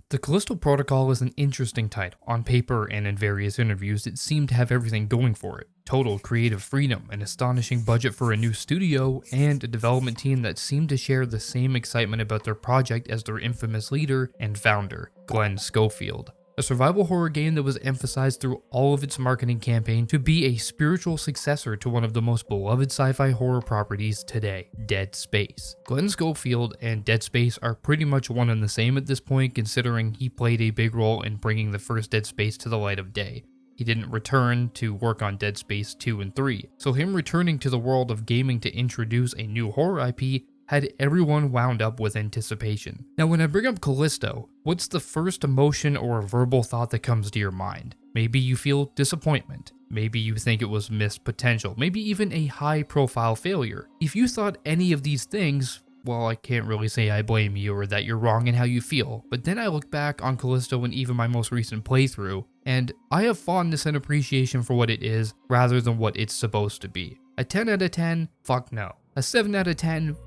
The Callisto Protocol is an interesting title. On paper and in various interviews, it seemed to have everything going for it. Total creative freedom, an astonishing budget for a new studio, and a development team that seemed to share the same excitement about their project as their infamous leader and founder, Glen Schofield. A survival horror game that was emphasized through all of its marketing campaign to be a spiritual successor to one of the most beloved sci-fi horror properties today, Dead Space. Glen Schofield and Dead Space are pretty much one and the same at this point, considering he played a big role in bringing the first Dead Space to the light of day. He didn't return to work on Dead Space 2 and 3, so him returning to the world of gaming to introduce a new horror IP had everyone wound up with anticipation. Now when I bring up Callisto, what's the first emotion or verbal thought that comes to your mind? Maybe you feel disappointment. Maybe you think it was missed potential. Maybe even a high-profile failure. If you thought any of these things, well, I can't really say I blame you or that you're wrong in how you feel, but then I look back on Callisto and even my most recent playthrough, and I have fondness and appreciation for what it is rather than what it's supposed to be. A 10 out of 10? Fuck no. A 7 out of 10?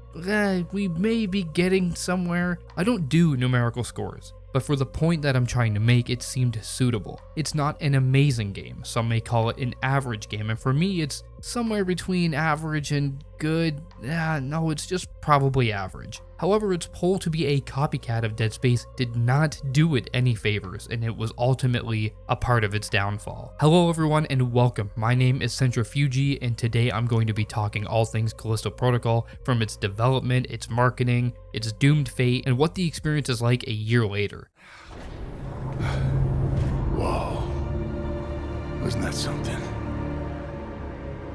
We may be getting somewhere. I don't do numerical scores, but for the point that I'm trying to make, it seemed suitable. It's not an amazing game. Some may call it an average game, and for me, it's somewhere between average and good. No, it's just probably average. However, its pull to be a copycat of Dead Space did not do it any favors, and it was ultimately a part of its downfall. Hello everyone and welcome. My name is Centrifugi, and today I'm going to be talking all things Callisto Protocol, from its development, its marketing, its doomed fate, and what the experience is like a year later. Whoa. Wasn't that something?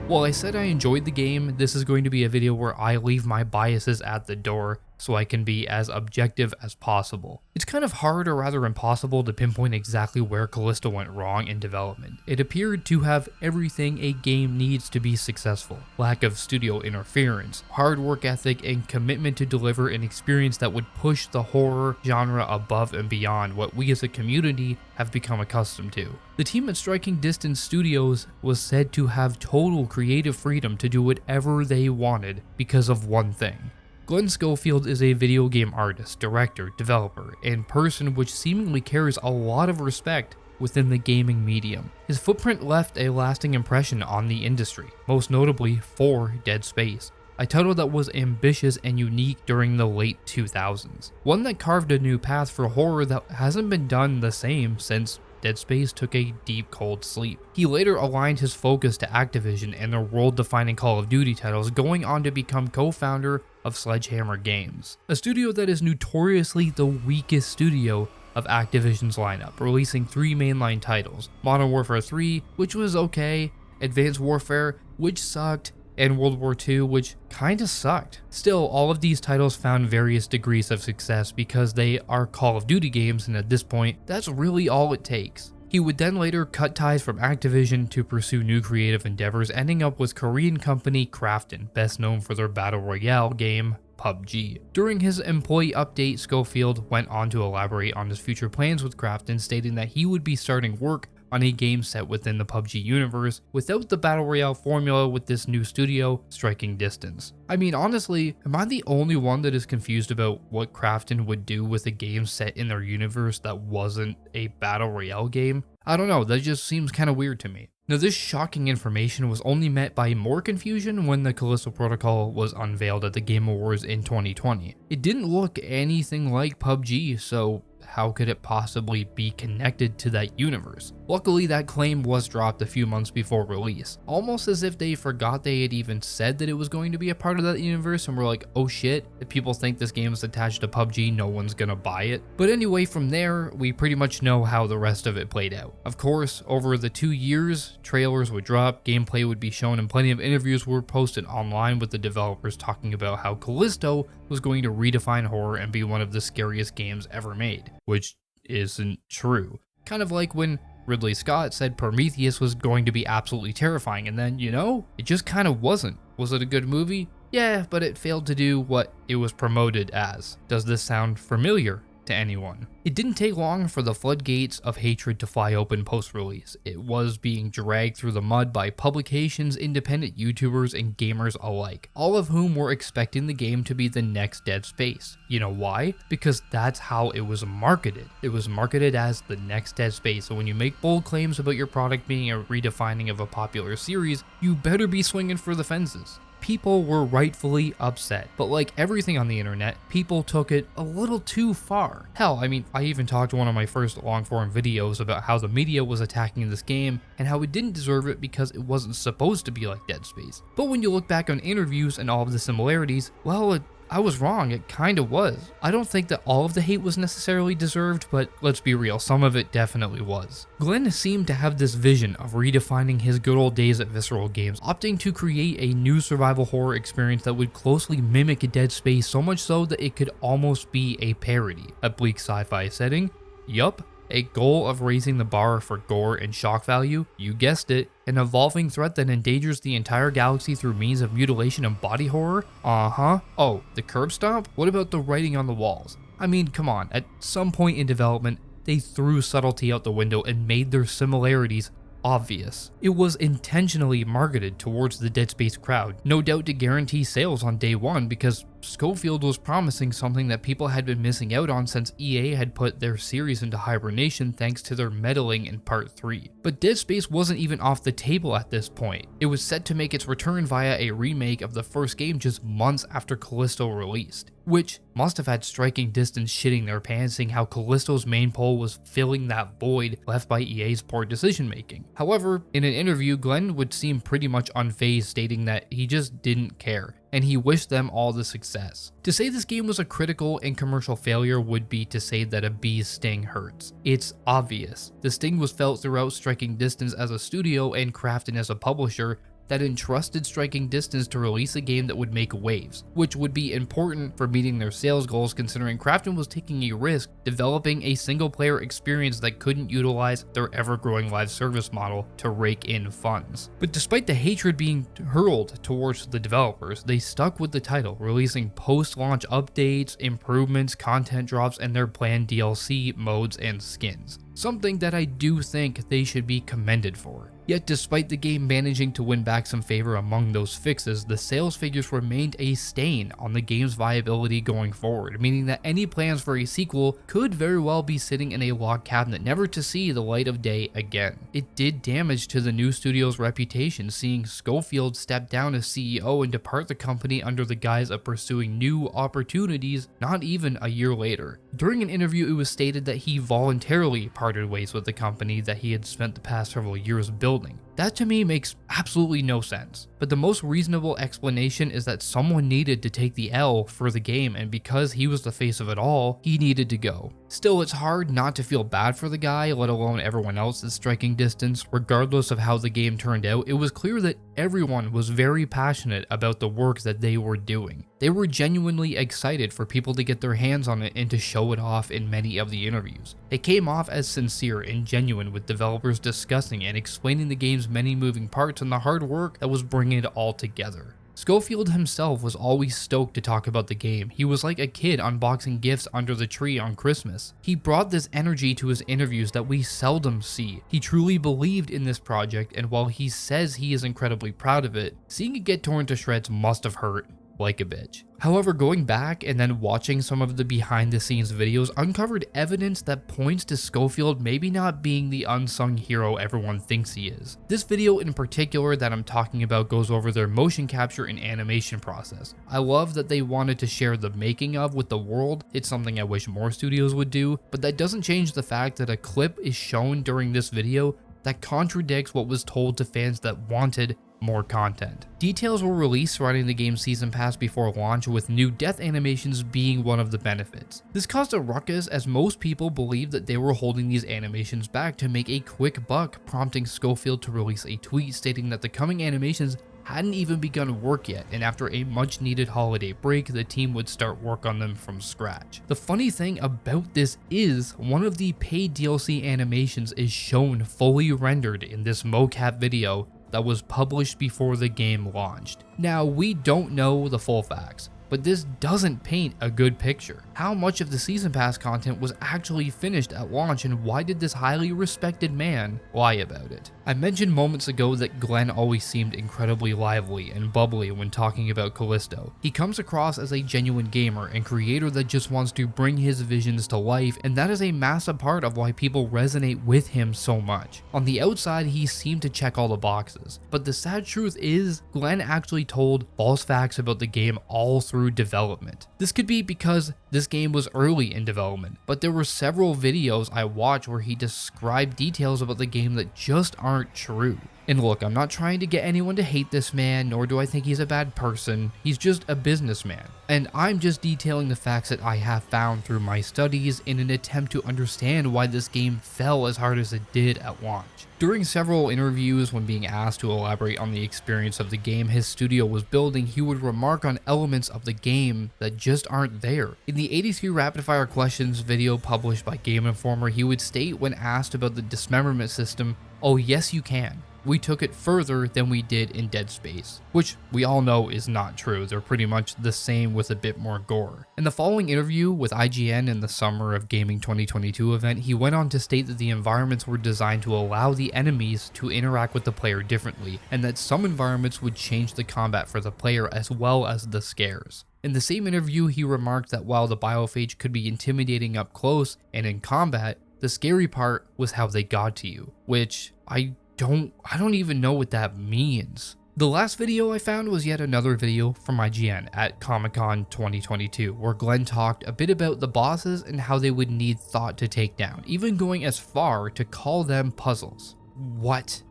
While I said I enjoyed the game, this is going to be a video where I leave my biases at the door so I can be as objective as possible. It's kind of hard or rather impossible to pinpoint exactly where Callisto went wrong in development. It appeared to have everything a game needs to be successful. Lack of studio interference, hard work ethic, and commitment to deliver an experience that would push the horror genre above and beyond what we as a community have become accustomed to. The team at Striking Distance Studios was said to have total creative freedom to do whatever they wanted because of one thing. Glen Schofield is a video game artist, director, developer, and person which seemingly carries a lot of respect within the gaming medium. His footprint left a lasting impression on the industry, most notably for Dead Space, a title that was ambitious and unique during the late 2000s. One that carved a new path for horror that hasn't been done the same since Dead Space took a deep cold sleep. He later aligned his focus to Activision and their world-defining Call of Duty titles, going on to become co-founder of Sledgehammer Games, a studio that is notoriously the weakest studio of Activision's lineup, releasing 3 mainline titles: Modern Warfare 3, which was okay, Advanced Warfare, which sucked, and World War II, which kinda sucked. Still, all of these titles found various degrees of success because they are Call of Duty games, and at this point, that's really all it takes. He would then later cut ties from Activision to pursue new creative endeavors, ending up with Korean company Krafton, best known for their battle royale game, PUBG. During his employee update, Schofield went on to elaborate on his future plans with Krafton, stating that he would be starting work on a game set within the PUBG universe without the battle royale formula with this new studio, Striking Distance. I mean, honestly, am I the only one that is confused about what Krafton would do with a game set in their universe that wasn't a battle royale game? I don't know, that just seems kind of weird to me. Now, this shocking information was only met by more confusion when the Callisto Protocol was unveiled at the Game Awards in 2020. It didn't look anything like PUBG, so how could it possibly be connected to that universe? Luckily, that claim was dropped a few months before release, almost as if they forgot they had even said that it was going to be a part of that universe and were like, oh shit, if people think this game is attached to PUBG, no one's gonna buy it. But anyway, from there, we pretty much know how the rest of it played out. Of course, over the 2 years, trailers would drop, gameplay would be shown, and plenty of interviews were posted online with the developers talking about how Callisto was going to redefine horror and be one of the scariest games ever made, which isn't true. Kind of like when Ridley Scott said Prometheus was going to be absolutely terrifying, and then, it just kind of wasn't. Was it a good movie? Yeah, but it failed to do what it was promoted as. Does this sound familiar? to anyone. It didn't take long for the floodgates of hatred to fly open post-release. It was being dragged through the mud by publications, independent YouTubers, and gamers alike, all of whom were expecting the game to be the next Dead Space. You know why? Because that's how it was marketed. It was marketed as the next Dead Space, so when you make bold claims about your product being a redefining of a popular series, you better be swinging for the fences. People were rightfully upset, but like everything on the internet, people took it a little too far. Hell, I mean, I even talked to one of my first long-form videos about how the media was attacking this game and how it didn't deserve it because it wasn't supposed to be like Dead Space. But when you look back on interviews and all of the similarities, well, I was wrong, it kinda was. I don't think that all of the hate was necessarily deserved, but let's be real, some of it definitely was. Glen seemed to have this vision of redefining his good old days at Visceral Games, opting to create a new survival horror experience that would closely mimic a Dead Space, so much so that it could almost be a parody. A bleak sci-fi setting? Yup. A goal of raising the bar for gore and shock value? You guessed it. An evolving threat that endangers the entire galaxy through means of mutilation and body horror? Oh, the curb stomp? What about the writing on the walls? I mean, come on, at some point in development, they threw subtlety out the window and made their similarities obvious. It was intentionally marketed towards the Dead Space crowd, no doubt to guarantee sales on day one because Schofield was promising something that people had been missing out on since EA had put their series into hibernation thanks to their meddling in Part 3. But Dead Space wasn't even off the table at this point. It was set to make its return via a remake of the first game just months after Callisto released, which must have had Striking Distance shitting their pants seeing how Callisto's main pull was filling that void left by EA's poor decision making. However, in an interview, Glen would seem pretty much unfazed, stating that he just didn't care, and he wished them all the success. To say this game was a critical and commercial failure would be to say that a bee's sting hurts. It's obvious. The sting was felt throughout Striking Distance as a studio and Crafton as a publisher that entrusted Striking Distance to release a game that would make waves, which would be important for meeting their sales goals considering Crafton was taking a risk developing a single-player experience that couldn't utilize their ever-growing live service model to rake in funds. But despite the hatred being hurled towards the developers, they stuck with the title, releasing post-launch updates, improvements, content drops, and their planned DLC, modes, and skins. Something that I do think they should be commended for. Yet despite the game managing to win back some favor among those fixes, the sales figures remained a stain on the game's viability going forward, meaning that any plans for a sequel could very well be sitting in a locked cabinet, never to see the light of day again. It did damage to the new studio's reputation, seeing Schofield step down as CEO and depart the company under the guise of pursuing new opportunities not even a year later. During an interview, it was stated that he voluntarily parted ways with the company that he had spent the past several years building. That to me makes absolutely no sense, but the most reasonable explanation is that someone needed to take the L for the game, and because he was the face of it all, he needed to go. Still, it's hard not to feel bad for the guy, let alone everyone else at Striking Distance. Regardless of how the game turned out, it was clear that everyone was very passionate about the work that they were doing. They were genuinely excited for people to get their hands on it and to show it off in many of the interviews. It came off as sincere and genuine, with developers discussing and explaining the game's many moving parts and the hard work that was bringing it all together. Schofield himself was always stoked to talk about the game. He was like a kid unboxing gifts under the tree on Christmas. He brought this energy to his interviews that we seldom see. He truly believed in this project, and while he says he is incredibly proud of it, seeing it get torn to shreds must have hurt like a bitch. However, going back and then watching some of the behind the scenes videos uncovered evidence that points to Schofield maybe not being the unsung hero everyone thinks he is. This video in particular that I'm talking about goes over their motion capture and animation process. I love that they wanted to share the making of with the world. It's something I wish more studios would do, but that doesn't change the fact that a clip is shown during this video that contradicts what was told to fans that wanted more content. Details were released surrounding the game's season pass before launch, with new death animations being one of the benefits. This caused a ruckus as most people believed that they were holding these animations back to make a quick buck, prompting Schofield to release a tweet stating that the coming animations hadn't even begun work yet, and after a much needed holiday break, the team would start work on them from scratch. The funny thing about this is, one of the paid DLC animations is shown fully rendered in this mocap video that was published before the game launched. Now, we don't know the full facts, but this doesn't paint a good picture. How much of the Season Pass content was actually finished at launch, and why did this highly respected man lie about it? I mentioned moments ago that Glen always seemed incredibly lively and bubbly when talking about Callisto. He comes across as a genuine gamer and creator that just wants to bring his visions to life, and that is a massive part of why people resonate with him so much. On the outside, he seemed to check all the boxes, but the sad truth is Glen actually told false facts about the game all through development. This could be because this game was early in development, but there were several videos I watched where he described details about the game that just aren't true. And look, I'm not trying to get anyone to hate this man, nor do I think he's a bad person. He's just a businessman. And I'm just detailing the facts that I have found through my studies in an attempt to understand why this game fell as hard as it did at launch. During several interviews, when being asked to elaborate on the experience of the game his studio was building, he would remark on elements of the game that just aren't there. In the 83 rapid fire questions video published by Game Informer, he would state when asked about the dismemberment system, "Oh yes you can. We took it further than we did in Dead Space," which we all know is not true. They're pretty much the same with a bit more gore. In the following interview with IGN in the Summer of Gaming 2022 event, he went on to state that the environments were designed to allow the enemies to interact with the player differently, and that some environments would change the combat for the player as well as the scares. In the same interview, he remarked that while the biophage could be intimidating up close and in combat, the scary part was how they got to you, which I don't even know what that means. The last video I found was yet another video from IGN at Comic-Con 2022, where Glen talked a bit about the bosses and how they would need thought to take down, even going as far to call them puzzles. What?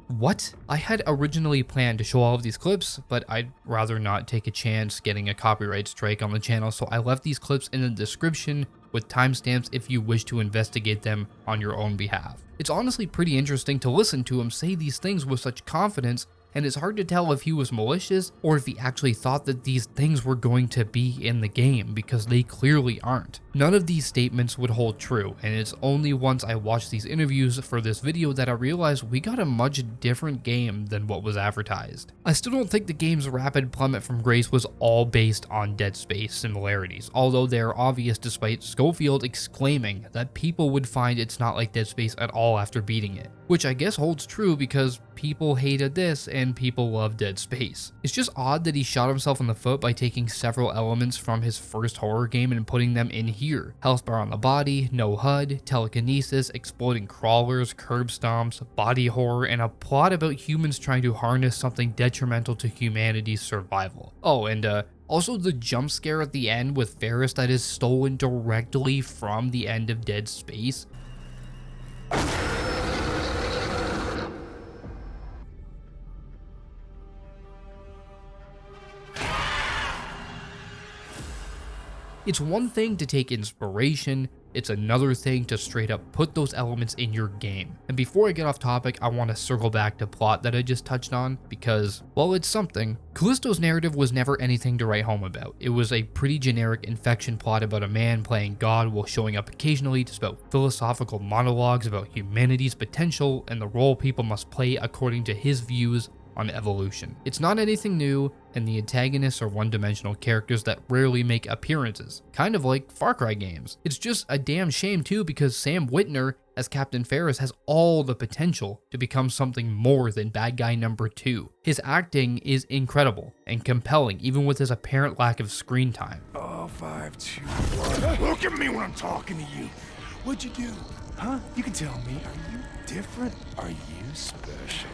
I had originally planned to show all of these clips, but I'd rather not take a chance getting a copyright strike on the channel, so I left these clips in the description with timestamps if you wish to investigate them on your own behalf. It's honestly pretty interesting to listen to him say these things with such confidence, and it's hard to tell if he was malicious or if he actually thought that these things were going to be in the game, because they clearly aren't. None of these statements would hold true, and it's only once I watched these interviews for this video that I realized we got a much different game than what was advertised. I still don't think the game's rapid plummet from grace was all based on Dead Space similarities, although they are obvious despite Schofield exclaiming that people would find it's not like Dead Space at all after beating it, which I guess holds true because people hated this and people love Dead Space. It's just odd that he shot himself in the foot by taking several elements from his first horror game and putting them in here. Health bar on the body, no HUD, telekinesis, exploding crawlers, curb stomps, body horror, and a plot about humans trying to harness something detrimental to humanity's survival. Oh, and also the jump scare at the end with Ferris that is stolen directly from the end of Dead Space. It's one thing to take inspiration, it's another thing to straight up put those elements in your game. And before I get off topic, I want to circle back to plot that I just touched on, because, well, it's something. Callisto's narrative was never anything to write home about. It was a pretty generic infection plot about a man playing God while showing up occasionally to spout philosophical monologues about humanity's potential and the role people must play according to his views on evolution. It's not anything new, and the antagonists are one-dimensional characters that rarely make appearances, kind of like Far Cry games. It's just a damn shame too, because Sam Witwer as Captain Ferris has all the potential to become something more than bad guy number 2. His acting is incredible and compelling, even with his apparent lack of screen time. Oh, 5, 2, 1. Look at me when I'm talking to you. What'd you do? Huh? You can tell me. Are you different? Are you special?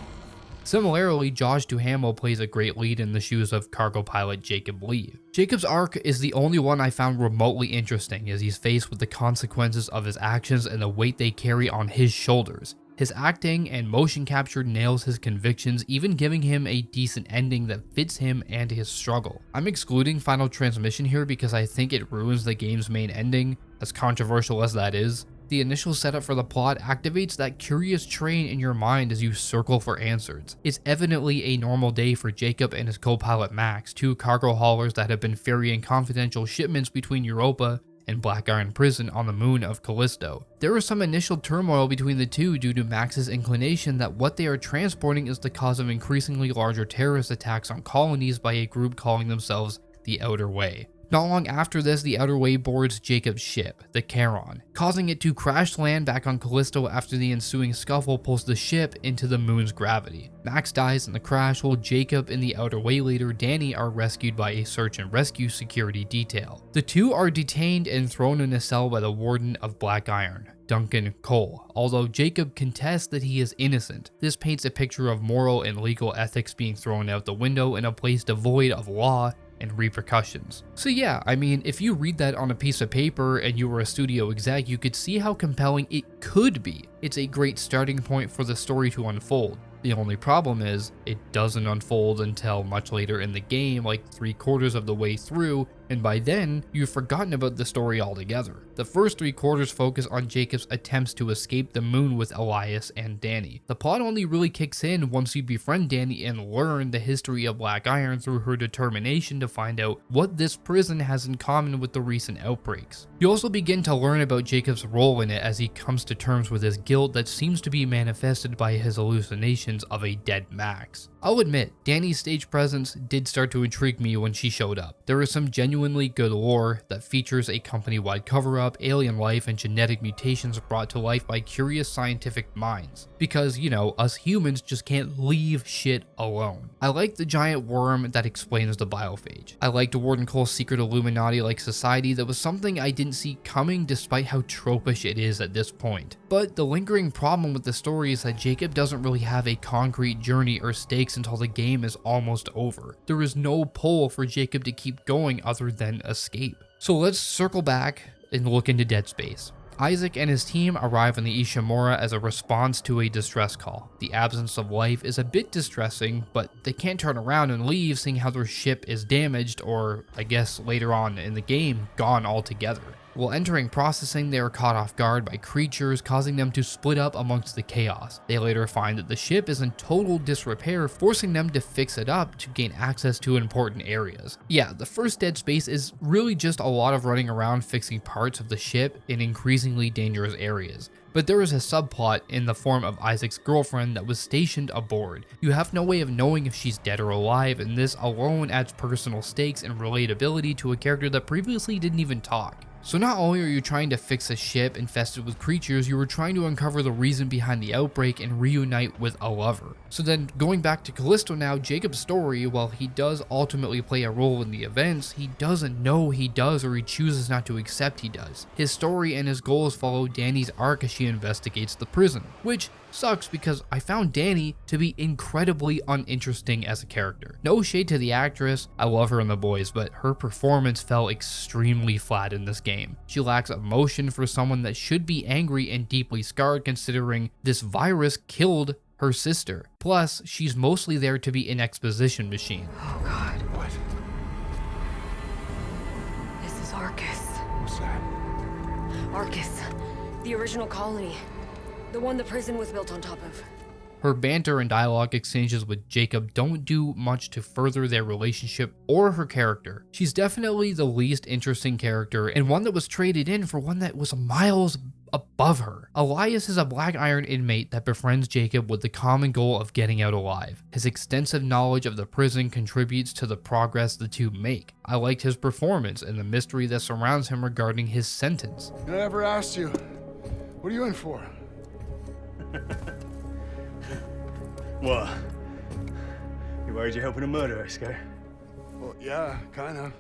Similarly, Josh Duhamel plays a great lead in the shoes of cargo pilot Jacob Lee. Jacob's arc is the only one I found remotely interesting, as he's faced with the consequences of his actions and the weight they carry on his shoulders. His acting and motion capture nails his convictions, even giving him a decent ending that fits him and his struggle. I'm excluding Final Transmission here because I think it ruins the game's main ending, as controversial as that is. The initial setup for the plot activates that curious train in your mind as you circle for answers. It's evidently a normal day for Jacob and his co-pilot Max, two cargo haulers that have been ferrying confidential shipments between Europa and Black Iron Prison on the moon of Callisto. There is some initial turmoil between the two due to Max's inclination that what they are transporting is the cause of increasingly larger terrorist attacks on colonies by a group calling themselves the Outer Way. Not long after this, the Outer Way boards Jacob's ship, the Charon, causing it to crash land back on Callisto after the ensuing scuffle pulls the ship into the moon's gravity. Max dies in the crash while Jacob and the Outer Way leader Danny are rescued by a search and rescue security detail. The two are detained and thrown in a cell by the warden of Black Iron, Duncan Cole, although Jacob contests that he is innocent. This paints a picture of moral and legal ethics being thrown out the window in a place devoid of law and repercussions. So yeah, I mean, if you read that on a piece of paper and you were a studio exec, you could see how compelling it could be. It's a great starting point for the story to unfold. The only problem is, it doesn't unfold until much later in the game, like 3/4 of the way through, and by then, you've forgotten about the story altogether. The first 3/4 focus on Jacob's attempts to escape the moon with Elias and Danny. The plot only really kicks in once you befriend Danny and learn the history of Black Iron through her determination to find out what this prison has in common with the recent outbreaks. You also begin to learn about Jacob's role in it as he comes to terms with his guilt that seems to be manifested by his hallucinations of a dead Max. I'll admit, Danny's stage presence did start to intrigue me when she showed up. There is some genuinely good lore that features a company-wide cover-up, alien life, and genetic mutations brought to life by curious scientific minds. Because, you know, us humans just can't leave shit alone. I like the giant worm that explains the biophage. I liked Warden Cole's secret Illuminati-like society that was something I didn't see coming despite how tropish it is at this point. But the lingering problem with the story is that Jacob doesn't really have a concrete journey or stakes until the game is almost over. There is no pull for Jacob to keep going other than escape. So let's circle back and look into Dead Space. Isaac and his team arrive on the Ishimura as a response to a distress call. The absence of life is a bit distressing, but they can't turn around and leave seeing how their ship is damaged or, I guess later on in the game, gone altogether. While entering processing, they are caught off guard by creatures, causing them to split up amongst the chaos. They later find that the ship is in total disrepair, forcing them to fix it up to gain access to important areas. Yeah, the first Dead Space is really just a lot of running around fixing parts of the ship in increasingly dangerous areas. But there is a subplot in the form of Isaac's girlfriend that was stationed aboard. You have no way of knowing if she's dead or alive, and this alone adds personal stakes and relatability to a character that previously didn't even talk. So not only are you trying to fix a ship infested with creatures, you are trying to uncover the reason behind the outbreak and reunite with a lover. So then going back to Callisto now, Jacob's story, while he does ultimately play a role in the events, he doesn't know he does or he chooses not to accept he does. His story and his goals follow Danny's arc as she investigates the prison, which sucks because I found Danny to be incredibly uninteresting as a character. No shade to the actress, I love her in The Boys, but her performance fell extremely flat in this game. She lacks emotion for someone that should be angry and deeply scarred considering this virus killed her sister. Plus, she's mostly there to be an exposition machine. Oh God. What? This is Arcus. What's that? Arcus. The original colony. The one the prison was built on top of. Her banter and dialogue exchanges with Jacob don't do much to further their relationship or her character. She's definitely the least interesting character and one that was traded in for one that was miles above her. Elias is a Black Iron inmate that befriends Jacob with the common goal of getting out alive. His extensive knowledge of the prison contributes to the progress the two make. I liked his performance and the mystery that surrounds him regarding his sentence. I never asked you. What are you in for? What? You worried you're helping a murderer, Sco? Well, yeah, kind of.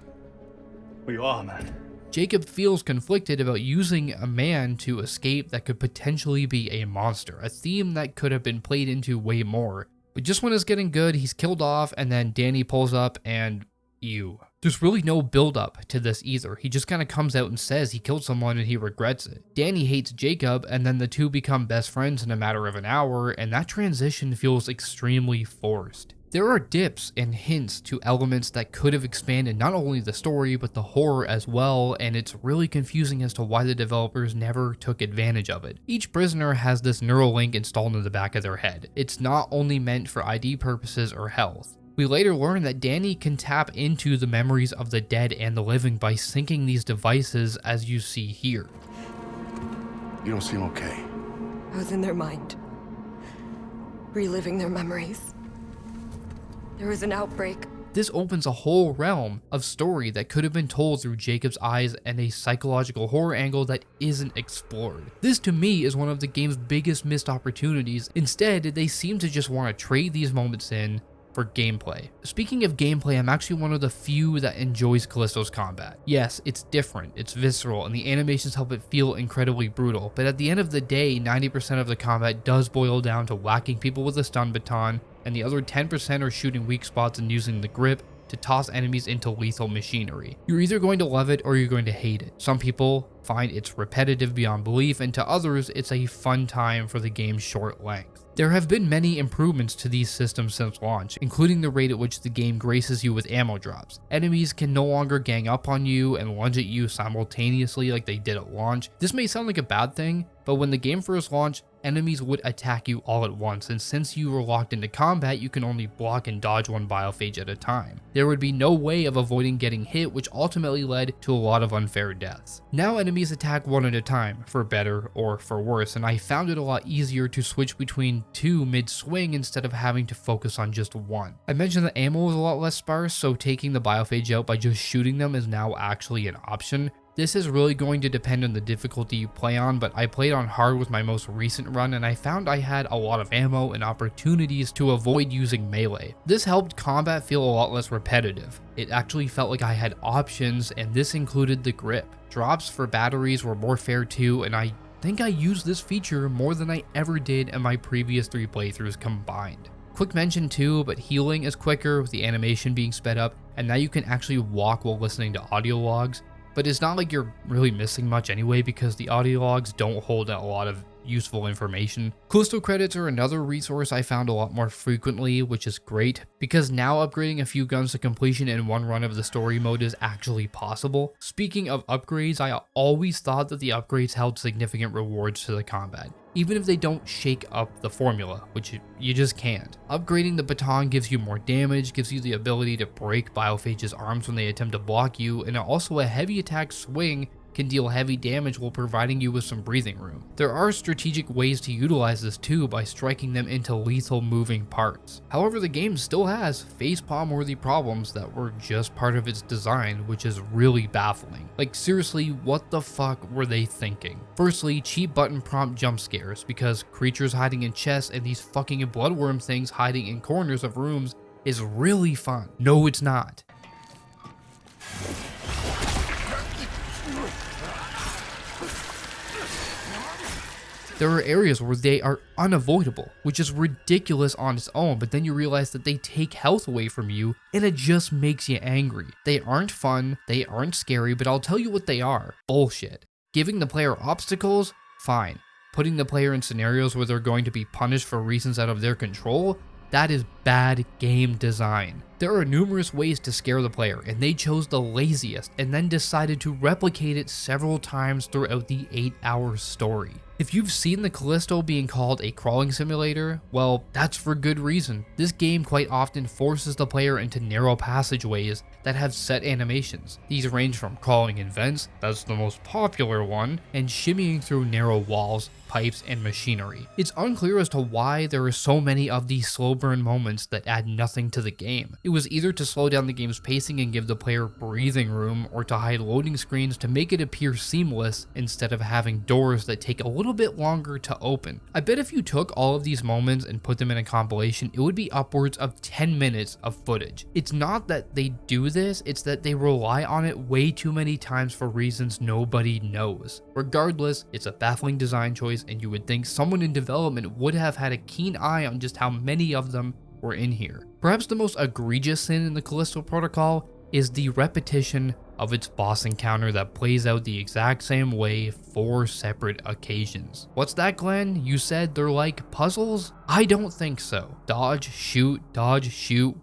Well, you are, man. Jacob feels conflicted about using a man to escape that could potentially be a monster, a theme that could have been played into way more. But just when it's getting good, he's killed off and then Danny pulls up and ew. There's really no build up to this either. He just kind of comes out and says he killed someone and he regrets it. Danny hates Jacob and then the two become best friends in a matter of an hour, and that transition feels extremely forced. There are dips and hints to elements that could have expanded not only the story but the horror as well, and it's really confusing as to why the developers never took advantage of it. Each prisoner has this neural link installed in the back of their head. It's not only meant for ID purposes or health. We later learn that Danny can tap into the memories of the dead and the living by syncing these devices as you see here. You don't seem okay. I was in their mind, reliving their memories. There was an outbreak. This opens a whole realm of story that could have been told through Jacob's eyes and a psychological horror angle that isn't explored. This to me is one of the game's biggest missed opportunities. Instead, they seem to just want to trade these moments in for gameplay. Speaking of gameplay, I'm actually one of the few that enjoys Callisto's combat. Yes, it's different, it's visceral, and the animations help it feel incredibly brutal, but at the end of the day, 90% of the combat does boil down to whacking people with a stun baton, and the other 10% are shooting weak spots and using the grip to toss enemies into lethal machinery. You're either going to love it or you're going to hate it. Some people find it's repetitive beyond belief, and to others, it's a fun time for the game's short length. There have been many improvements to these systems since launch, including the rate at which the game graces you with ammo drops. Enemies can no longer gang up on you and lunge at you simultaneously like they did at launch. This may sound like a bad thing, but when the game first launched, enemies would attack you all at once, and since you were locked into combat, you can only block and dodge one biophage at a time. There would be no way of avoiding getting hit, which ultimately led to a lot of unfair deaths. Now enemies attack one at a time, for better or for worse, and I found it a lot easier to switch between two mid-swing instead of having to focus on just one. I mentioned that ammo is a lot less sparse, so taking the biophage out by just shooting them is now actually an option. This is really going to depend on the difficulty you play on, but I played on hard with my most recent run and I found I had a lot of ammo and opportunities to avoid using melee. This helped combat feel a lot less repetitive. It actually felt like I had options, and this included the grip. Drops for batteries were more fair too, and I think I used this feature more than I ever did in my previous 3 playthroughs combined. Quick mention too, but healing is quicker with the animation being sped up, and now you can actually walk while listening to audio logs. But it's not like you're really missing much anyway, because the audio logs don't hold a lot of useful information. Callisto credits are another resource I found a lot more frequently, which is great, because now upgrading a few guns to completion in one run of the story mode is actually possible. Speaking of upgrades, I always thought that the upgrades held significant rewards to the combat, even if they don't shake up the formula, which you just can't. Upgrading the baton gives you more damage, gives you the ability to break biophage's arms when they attempt to block you, and also a heavy attack swing can deal heavy damage while providing you with some breathing room. There are strategic ways to utilize this too by striking them into lethal moving parts. However, the game still has facepalm worthy problems that were just part of its design, which is really baffling. Like seriously, what the fuck were they thinking? Firstly, cheap button prompt jump scares, because creatures hiding in chests and these fucking bloodworm things hiding in corners of rooms is really fun. No, it's not. There are areas where they are unavoidable, which is ridiculous on its own, but then you realize that they take health away from you, and it just makes you angry. They aren't fun, they aren't scary, but I'll tell you what they are: bullshit. Giving the player obstacles? Fine. Putting the player in scenarios where they're going to be punished for reasons out of their control? That is bad game design. There are numerous ways to scare the player, and they chose the laziest and then decided to replicate it several times throughout the 8-hour story. If you've seen the Callisto being called a crawling simulator, well, that's for good reason. This game quite often forces the player into narrow passageways that have set animations. These range from crawling in vents, that's the most popular one, and shimmying through narrow walls, pipes, and machinery. It's unclear as to why there are so many of these slow burn moments that add nothing to the game. It was either to slow down the game's pacing and give the player breathing room, or to hide loading screens to make it appear seamless instead of having doors that take a little bit longer to open. I bet if you took all of these moments and put them in a compilation, it would be upwards of 10 minutes of footage. It's not that they do this, it's that they rely on it way too many times for reasons nobody knows. Regardless, it's a baffling design choice, and you would think someone in development would have had a keen eye on just how many of them were in here. Perhaps the most egregious sin in the Callisto protocol is the repetition of its boss encounter that plays out the exact same way 4 separate occasions. What's that, Glen? You said they're like puzzles? I don't think so. Dodge, shoot,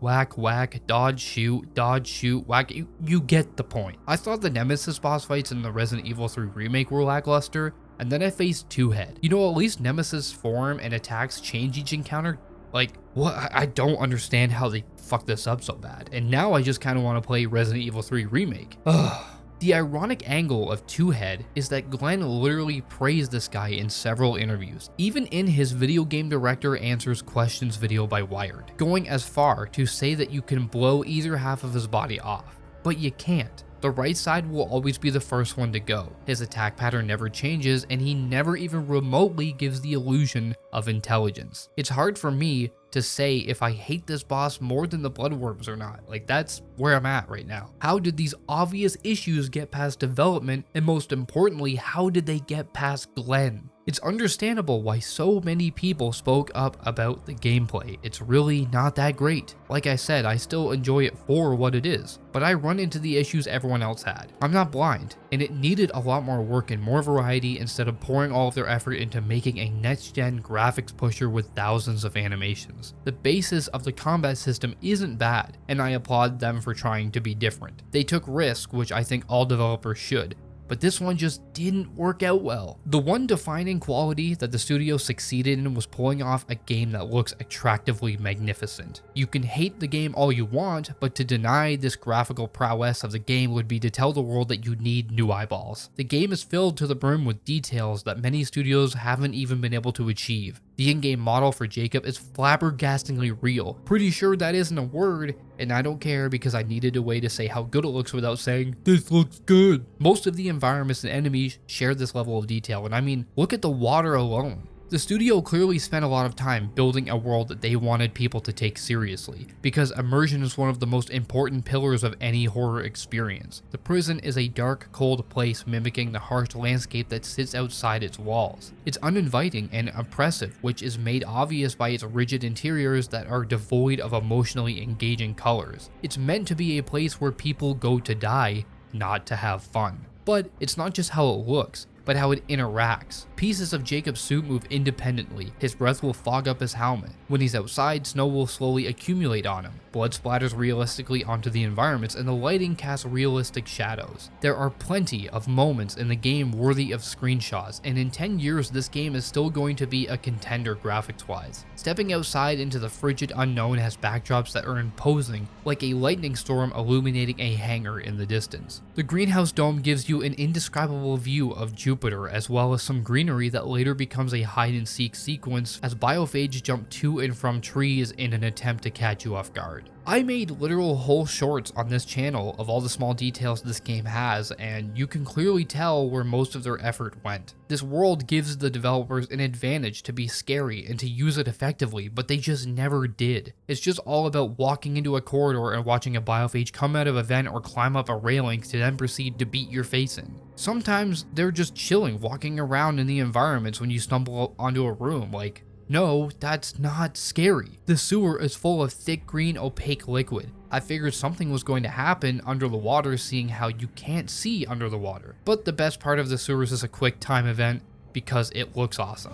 whack, whack, dodge, shoot, whack. You get the point. I thought the Nemesis boss fights in the Resident Evil 3 remake were lackluster, and then I faced Two Head. You know, at least Nemesis' form and attacks change each encounter. Like, what? I don't understand how they fucked this up so bad. And now I just kind of want to play Resident Evil 3 Remake. Ugh. The ironic angle of Two Head is that Glen literally praised this guy in several interviews, even in his Video Game Director Answers Questions video by Wired, going as far to say that you can blow either half of his body off. But you can't. The right side will always be the first one to go. His attack pattern never changes, and he never even remotely gives the illusion of intelligence. It's hard for me to say if I hate this boss more than the Bloodworms or not. Like, that's where I'm at right now. How did these obvious issues get past development, and most importantly, how did they get past Glen? It's understandable why so many people spoke up about the gameplay. It's really not that great. Like I said, I still enjoy it for what it is, but I run into the issues everyone else had. I'm not blind, and it needed a lot more work and more variety instead of pouring all of their effort into making a next-gen graphics pusher with thousands of animations. The basis of the combat system isn't bad, and I applaud them for trying to be different. They took risks, which I think all developers should, but this one just didn't work out well. The one defining quality that the studio succeeded in was pulling off a game that looks attractively magnificent. You can hate the game all you want, but to deny this graphical prowess of the game would be to tell the world that you need new eyeballs. The game is filled to the brim with details that many studios haven't even been able to achieve. The in-game model for Jacob is flabbergastingly real. Pretty sure that isn't a word, and I don't care because I needed a way to say how good it looks without saying, "This looks good." Most of the environments and enemies share this level of detail, and I mean, look at the water alone. The studio clearly spent a lot of time building a world that they wanted people to take seriously, because immersion is one of the most important pillars of any horror experience. The prison is a dark, cold place mimicking the harsh landscape that sits outside its walls. It's uninviting and oppressive, which is made obvious by its rigid interiors that are devoid of emotionally engaging colors. It's meant to be a place where people go to die, not to have fun. But it's not just how it looks, but how it interacts. Pieces of Jacob's suit move independently. His breath will fog up his helmet. When he's outside, snow will slowly accumulate on him. Blood splatters realistically onto the environments, and the lighting casts realistic shadows. There are plenty of moments in the game worthy of screenshots, and in 10 years this game is still going to be a contender graphics-wise. Stepping outside into the frigid unknown has backdrops that are imposing, like a lightning storm illuminating a hangar in the distance. The greenhouse dome gives you an indescribable view of Jupiter, as well as some greenery that later becomes a hide-and-seek sequence as biophages jump to and from trees in an attempt to catch you off guard. I made literal whole shorts on this channel of all the small details this game has, and you can clearly tell where most of their effort went. This world gives the developers an advantage to be scary and to use it effectively, but they just never did. It's just all about walking into a corridor and watching a biophage come out of a vent or climb up a railing to then proceed to beat your face in. Sometimes they're just chilling, walking around in the environments when you stumble onto a room, like, no, that's not scary. The sewer is full of thick green opaque liquid. I figured something was going to happen under the water, seeing how you can't see under the water. But the best part of the sewers is a quick time event because it looks awesome.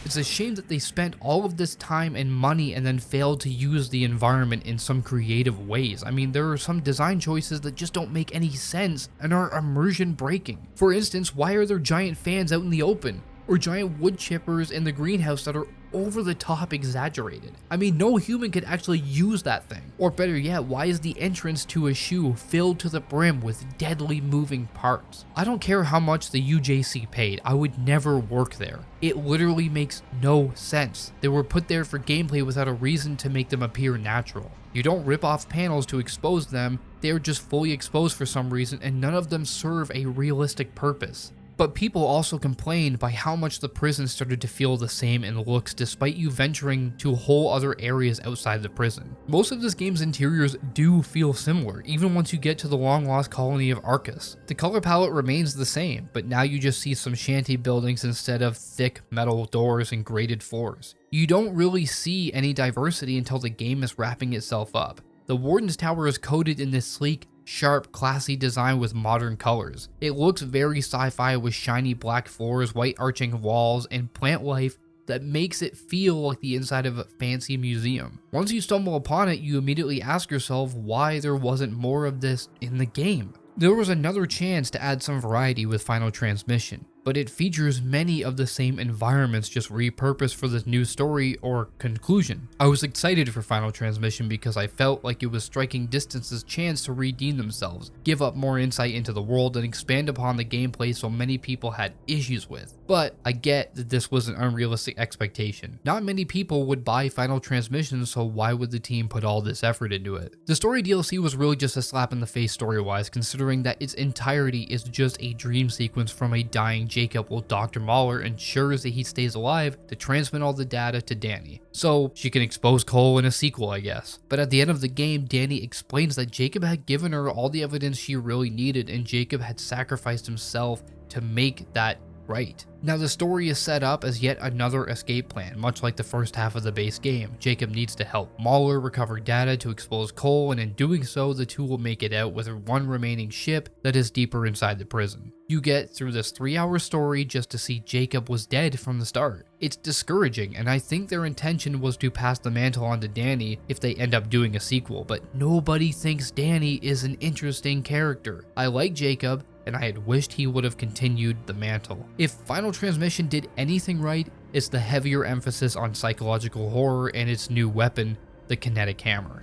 It's a shame that they spent all of this time and money and then failed to use the environment in some creative ways. I mean, there are some design choices that just don't make any sense and are immersion breaking. For instance, why are there giant fans out in the open? Or giant wood chippers in the greenhouse that are over the top exaggerated? I mean, no human could actually use that thing. Or better yet, why is the entrance to a shoe filled to the brim with deadly moving parts? I don't care how much the UJC paid, I would never work there. It literally makes no sense. They were put there for gameplay without a reason to make them appear natural. You don't rip off panels to expose them, they are just fully exposed for some reason, and none of them serve a realistic purpose. But people also complained by how much the prison started to feel the same in looks despite you venturing to whole other areas outside the prison. Most of this game's interiors do feel similar, even once you get to the long-lost colony of Arcus. The color palette remains the same, but now you just see some shanty buildings instead of thick metal doors and grated floors. You don't really see any diversity until the game is wrapping itself up. The Warden's Tower is coated in this sleek, sharp, classy design with modern colors. It looks very sci-fi with shiny black floors, white arching walls, and plant life that makes it feel like the inside of a fancy museum. Once you stumble upon it, you immediately ask yourself why there wasn't more of this in the game. There was another chance to add some variety with Final Transmission. but it features many of the same environments just repurposed for this new story or conclusion. I was excited for Final Transmission because I felt like it was striking Distance's chance to redeem themselves, give up more insight into the world, and expand upon the gameplay so many people had issues with. But I get that this was an unrealistic expectation. Not many people would buy Final Transmission, so why would the team put all this effort into it? The story DLC was really just a slap in the face story-wise, considering that its entirety is just a dream sequence from a dying Jacob while Dr. Mahler ensures that he stays alive to transmit all the data to Danny. So she can expose Cole in a sequel, I guess. But at the end of the game, Danny explains that Jacob had given her all the evidence she really needed and Jacob had sacrificed himself to make that right. Now the story is set up as yet another escape plan, much like the first half of the base game. Jacob needs to help Mahler recover data to expose Cole, and in doing so, the two will make it out with one remaining ship that is deeper inside the prison. You get through this 3-hour story just to see Jacob was dead from the start. It's discouraging, and I think their intention was to pass the mantle on to Danny if they end up doing a sequel, but nobody thinks Danny is an interesting character. I like Jacob, and I had wished he would have continued the mantle. If Final Transmission did anything right, it's the heavier emphasis on psychological horror and its new weapon, the kinetic hammer.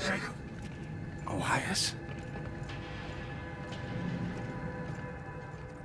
Jacob. Elias?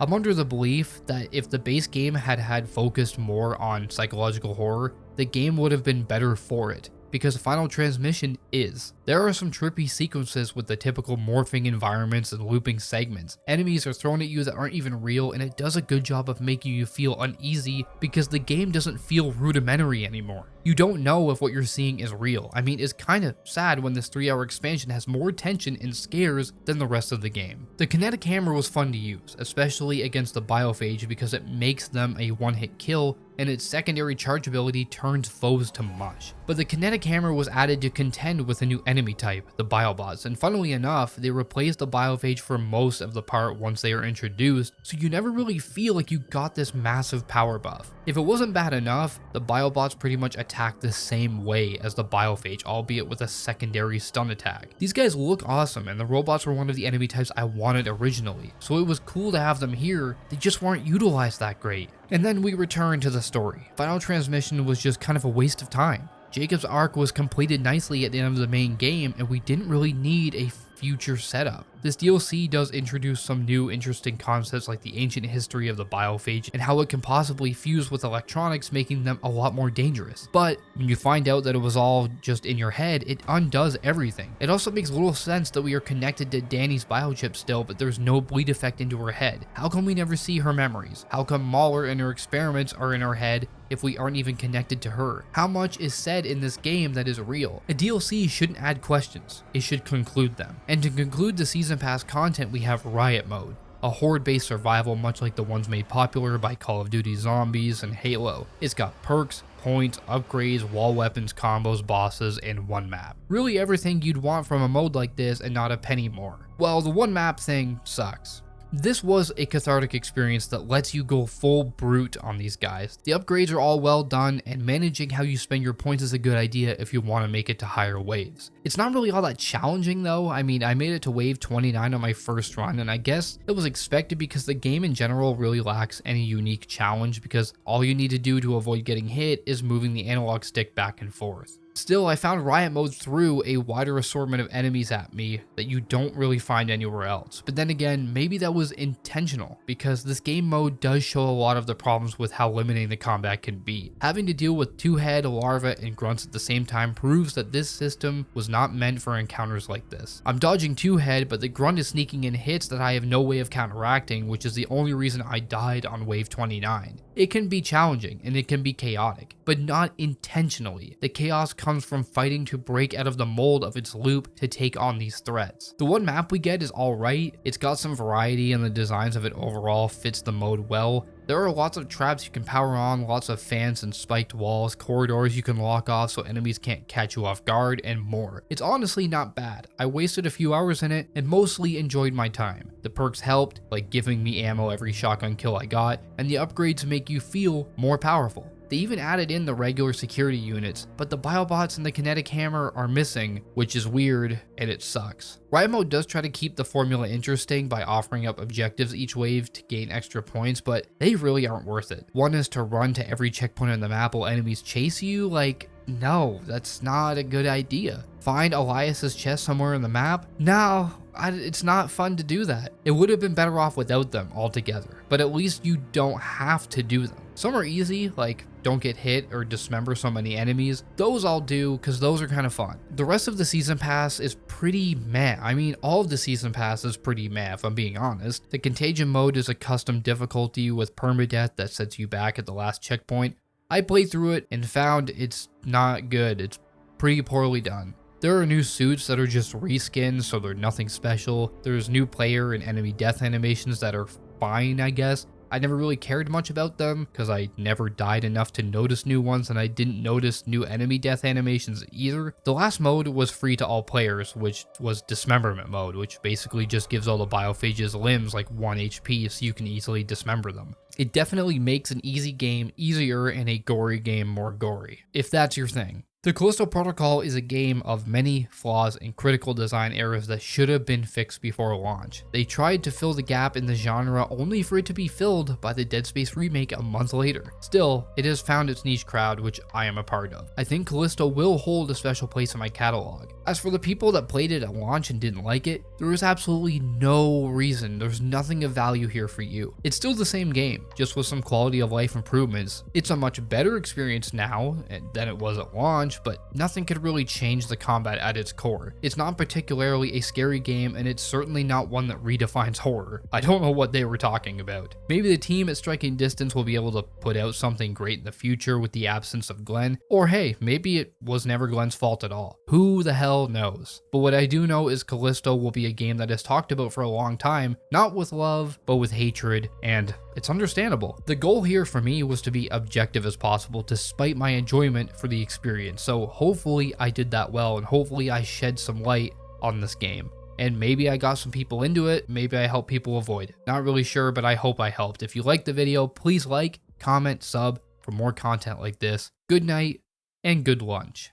I'm under the belief that if the base game had focused more on psychological horror, the game would have been better for it, because Final Transmission is. There are some trippy sequences with the typical morphing environments and looping segments. Enemies are thrown at you that aren't even real, and it does a good job of making you feel uneasy because the game doesn't feel rudimentary anymore. You don't know if what you're seeing is real. I mean, it's kind of sad when this 3-hour expansion has more tension and scares than the rest of the game. The kinetic hammer was fun to use, especially against the biophage because it makes them a one-hit kill, and its secondary charge ability turns foes to mush. But the kinetic hammer was added to contend with a new enemy type, the biobots, and funnily enough, they replaced the biophage for most of the part once they are introduced, so you never really feel like you got this massive power buff. If it wasn't bad enough, the biobots pretty much attack the same way as the biophage, albeit with a secondary stun attack. These guys look awesome, and the robots were one of the enemy types I wanted originally, so it was cool to have them here. They just weren't utilized that great. And then we return to the story. Final Transmission was just kind of a waste of time. Jacob's arc was completed nicely at the end of the main game, and we didn't really need a future setup. This DLC does introduce some new interesting concepts like the ancient history of the biophage and how it can possibly fuse with electronics, making them a lot more dangerous. But when you find out that it was all just in your head, it undoes everything. It also makes little sense that we are connected to Danny's biochip still, but there's no bleed effect into her head. How come we never see her memories? How come Mahler and her experiments are in her head if we aren't even connected to her? How much is said in this game that is real? A DLC shouldn't add questions, it should conclude them. And to conclude the Season Pass content, we have Riot Mode, a horde-based survival much like the ones made popular by Call of Duty Zombies and Halo. It's got perks, points, upgrades, wall weapons, combos, bosses, and one map. Really everything you'd want from a mode like this and not a penny more. Well, the one map thing sucks. This was a cathartic experience that lets you go full brute on these guys. The upgrades are all well done, and managing how you spend your points is a good idea if you want to make it to higher waves. It's not really all that challenging though. I mean, I made it to wave 29 on my first run, and I guess it was expected because the game in general really lacks any unique challenge because all you need to do to avoid getting hit is moving the analog stick back and forth. Still, I found Riot Mode threw a wider assortment of enemies at me that you don't really find anywhere else. But then again, maybe that was intentional, because this game mode does show a lot of the problems with how limiting the combat can be. Having to deal with two-head, larva, and grunts at the same time proves that this system was not meant for encounters like this. I'm dodging two-head, but the grunt is sneaking in hits that I have no way of counteracting, which is the only reason I died on wave 29. It can be challenging, and it can be chaotic, but not intentionally. The chaos comes from fighting to break out of the mold of its loop to take on these threats. The one map we get is alright, it's got some variety and the designs of it overall fits the mode well. There are lots of traps you can power on, lots of fans and spiked walls, corridors you can lock off so enemies can't catch you off guard, and more. It's honestly not bad. I wasted a few hours in it and mostly enjoyed my time. The perks helped, like giving me ammo every shotgun kill I got, and the upgrades make you feel more powerful. They even added in the regular security units, but the biobots and the kinetic hammer are missing, which is weird and it sucks. Riot mode does try to keep the formula interesting by offering up objectives each wave to gain extra points, but they really aren't worth it. One is to run to every checkpoint on the map while enemies chase you. Like, no, that's not a good idea. Find Elias's chest somewhere on the map? No, it's not fun to do that. It would have been better off without them altogether, but at least you don't have to do them. Some are easy, like don't get hit or dismember so many enemies. Those I'll do because those are kind of fun. The rest of the season pass is pretty meh. I mean, all of the season pass is pretty meh if I'm being honest. The contagion mode is a custom difficulty with permadeath that sets you back at the last checkpoint. I played through it and found it's not good. It's pretty poorly done. There are new suits that are just reskins, so they're nothing special. There's new player and enemy death animations that are fine, I guess. I never really cared much about them because I never died enough to notice new ones, and I didn't notice new enemy death animations either. The last mode was free to all players, which was dismemberment mode, which basically just gives all the biophages limbs like 1 HP so you can easily dismember them. It definitely makes an easy game easier and a gory game more gory, if that's your thing. The Callisto Protocol is a game of many flaws and critical design errors that should have been fixed before launch. They tried to fill the gap in the genre only for it to be filled by the Dead Space remake a month later. Still, it has found its niche crowd, which I am a part of. I think Callisto will hold a special place in my catalog. As for the people that played it at launch and didn't like it, there is absolutely no reason. There's nothing of value here for you. It's still the same game, just with some quality of life improvements. It's a much better experience now than it was at launch, but nothing could really change the combat at its core. It's not particularly a scary game, and it's certainly not one that redefines horror. I don't know what they were talking about. Maybe the team at Striking Distance will be able to put out something great in the future with the absence of Glen, or hey, maybe it was never Glen's fault at all. Who the hell knows? But what I do know is Callisto will be a game that is talked about for a long time, not with love, but with hatred, and it's understandable. The goal here for me was to be objective as possible despite my enjoyment for the experience, so hopefully I did that well, and hopefully I shed some light on this game. And maybe I got some people into it, maybe I helped people avoid it. Not really sure, but I hope I helped. If you liked the video, please like, comment, sub for more content like this. Good night, and good lunch.